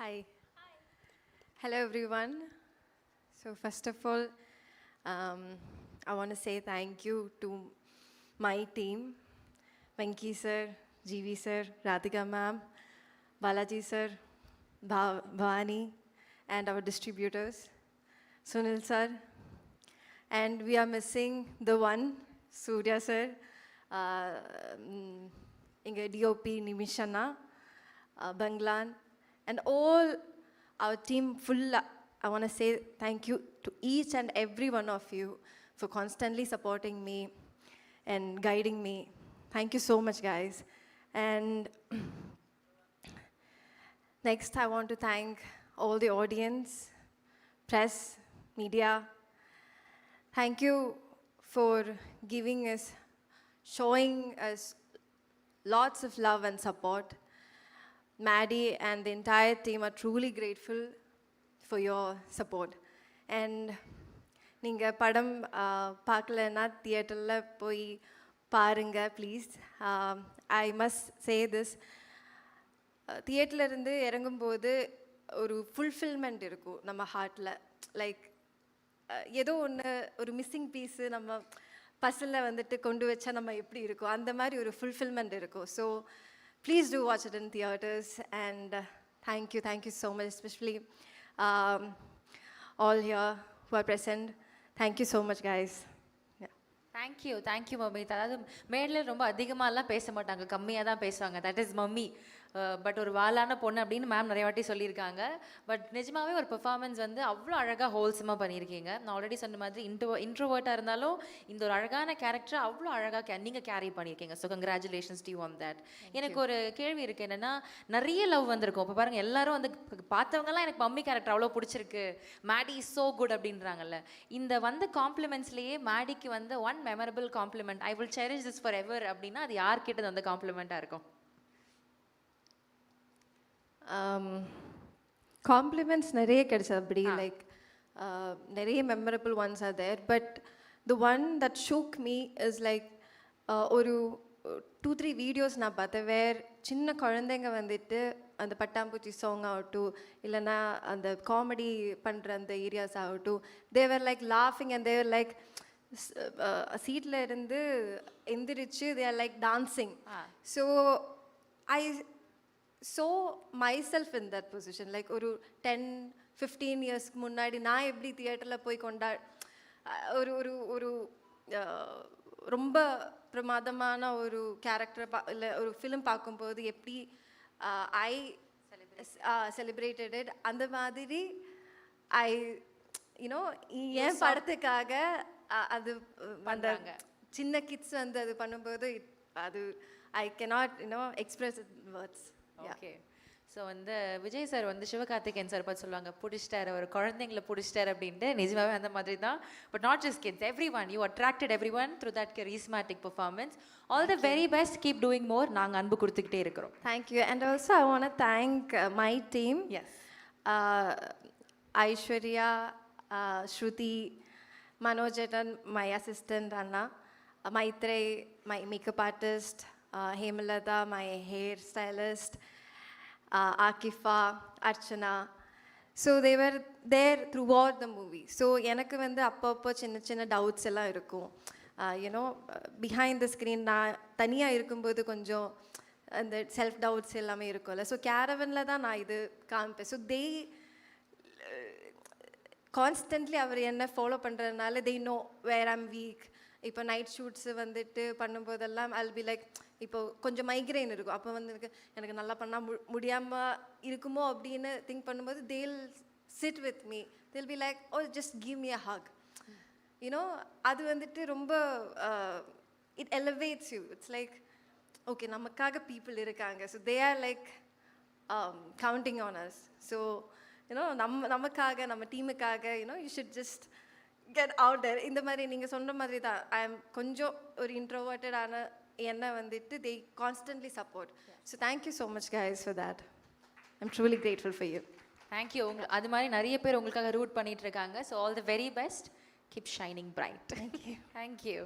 Hi. Hello, everyone. So, first of all, I want to say thank you to my team, Venki sir, GV sir, Radhika ma'am, Balaji sir, Bhavani, and our distributors, Sunil sir. And we are missing the one, Surya sir, Inga DOP Nimishana, Banglan, and all our team full. I want to say thank you to each and every one of you for constantly supporting me and guiding me. Thank you so much, guys. And next, I want to thank all the audience, press, media. Thank you for giving us, showing us lots of love and support. Maddie and the entire team are truly grateful for your support. And நீங்கள் படம் பார்க்கலன்னா தியேட்டரில் போய் பாருங்க please. I must say this, தியேட்டர்லேருந்து இறங்கும்போது ஒரு fulfilment இருக்கும் நம்ம ஹார்ட்டில். லைக் ஏதோ ஒன்று ஒரு மிஸ்ஸிங் பீஸு நம்ம பஸ்ஸில் வந்துட்டு கொண்டு வச்சா நம்ம எப்படி இருக்கும், அந்த மாதிரி ஒரு ஃபுல்ஃபில்மெண்ட் இருக்கும். So please do watch it in theaters, and thank you so much, especially all here who are present. Thank you so much, guys. Thank you mummy. அதாவது மேடையில் ரொம்ப அதிகமாகலாம் பேச மாட்டாங்க, கம்மியாக தான் பேசுவாங்க. That is mummy. பட் ஒரு வாலான பொண்ணு அப்படின்னு மேம் நிறைய வாட்டி சொல்லியிருக்காங்க. பட் நிஜமாகவே ஒரு பெர்ஃபார்மன்ஸ் வந்து அவ்வளோ அழகாக ஹோல்சமாக பண்ணியிருக்கீங்க. நான் ஆல்ரெடி சொன்ன மாதிரி இன்ட்ரோவர்ட்டாக இருந்தாலும் இந்த ஒரு அழகான கேரக்டரை அவ்வளோ அழகாக நீங்கள் கேரி பண்ணியிருக்கீங்க. So congratulations to you on that. எனக்கு ஒரு கேள்வி இருக்குது, என்னென்னா நிறைய லவ் வந்திருக்கும். இப்போ பாருங்கள், எல்லாரும் வந்து பார்த்தவங்கலாம் எனக்கு மம்மி கேரக்டர் அவ்வளோ பிடிச்சிருக்கு, மேடி இஸ் ஸோ குட் அப்படின்றாங்கல்ல. இந்த வந்த காம்ப்ளிமெண்ட்ஸ்லேயே மேடிக்கு வந்து one memorable compliment, I will cherish this forever அப்படின்னா அது யார்கிட்ட அந்த காம்ப்ளிமெண்ட்டாக இருக்கும்? காம்ப்ளிமெண்ட்ஸ் நிறைய கிடைச்சது அப்படி, லைக் நிறைய memorable ones are there. But the one that shook me is like ஒரு 2-3 வீடியோஸ் நான் பார்த்தேன். சின்ன குழந்தைங்க வந்துட்டு அந்த பட்டாம்பூச்சி சாங் ஆகட்டும், இல்லைன்னா அந்த காமெடி பண்ணுற அந்த ஏரியாஸ் ஆகட்டும், தேவர் லைக் லாஃபிங் அண்ட் தேவர் லைக் சீட்டில் இருந்து எந்திரிச்சு தே are like dancing. So I so myself in that position, like ஒரு 10-15 இயர்ஸ்க்கு முன்னாடி நான் எப்படி தியேட்டரில் போய் ஒரு ஒரு ஒரு ரொம்ப பிரமாதமான ஒரு கேரக்டரை இல்லை ஒரு ஃபிலிம் பார்க்கும்போது எப்படி ஐ செலிப்ரேட்டட் இட், அந்த மாதிரி ஐ யூனோ என் படத்துக்காக அது அந்த சின்ன கிட்ஸ் வந்து அது பண்ணும்போது அது ஐ cannot express it words. Okay. So வந்து விஜய் சார் வந்து சிவகார்த்திகேயன் சார் பார்த்து சொல்லுவாங்க, பிடிச்சிட்டாரு ஒரு குழந்தைங்களை பிடிச்சிட்டாரு அப்படின்ட்டு. நிஜமாவே அந்த மாதிரி தான். But not just kids, every one, you attracted every one through that charismatic performance. All the very best, keep doing more. நாங்கள் அன்பு கொடுத்துக்கிட்டே இருக்கிறோம். Thank you. And also I want to thank my team. Yes, Aishwarya, Shruti, Manojan my assistant அண்ணா, Maitreyi my makeup artist, Hemalatha my hair stylist, Akifa, Archana. So they were there throughout the movie. So எனக்கு வந்து அப்பப்போ சின்ன சின்ன டவுட்ஸ் எல்லாம் இருக்கும். யூனோ பிஹைண்ட் த ஸ்க்ரீன் நான் தனியாக இருக்கும்போது கொஞ்சம் அந்த செல்ஃப் டவுட்ஸ் எல்லாமே இருக்கும்ல. ஸோ கேரவனில் தான் நான் இது காமிப்பேன். ஸோ தே கான்ஸ்டன்ட்லி அவர் என்ன ஃபாலோ பண்ணுறதுனால they know where I'm weak. இப்போ நைட் ஷூட்ஸு வந்துட்டு பண்ணும்போதெல்லாம் ஐல் பி லைக், இப்போ கொஞ்சம் மைக்ரைன் இருக்கும், அப்போ வந்து எனக்கு நல்லா பண்ணால் முடியாமல் இருக்குமோ அப்படின்னு திங்க் பண்ணும்போது they'll sit with me, they'll be like, oh just give me a hug. You know அது வந்துட்டு ரொம்ப it elevates you. It's like okay, நமக்காக பீப்புள் இருக்காங்க. So they are like counting on us. So you know நமக்காக நம்ம டீமுக்காக you should just get out there. இந்த மாதிரி நீங்கள் சொன்ன மாதிரி தான் ஐ எம் கொஞ்சம் ஒரு இன்ட்ரோவர்ட்டடான என்னை வந்துட்டு they constantly support. So thank you so much guys for that. I'm truly grateful for you. Thank you. அது மாதிரி நிறைய பேர் உங்களுக்காக ரூட் பண்ணிட்டு இருக்காங்க. So all the very best, keep shining bright. Thank you. Thank you.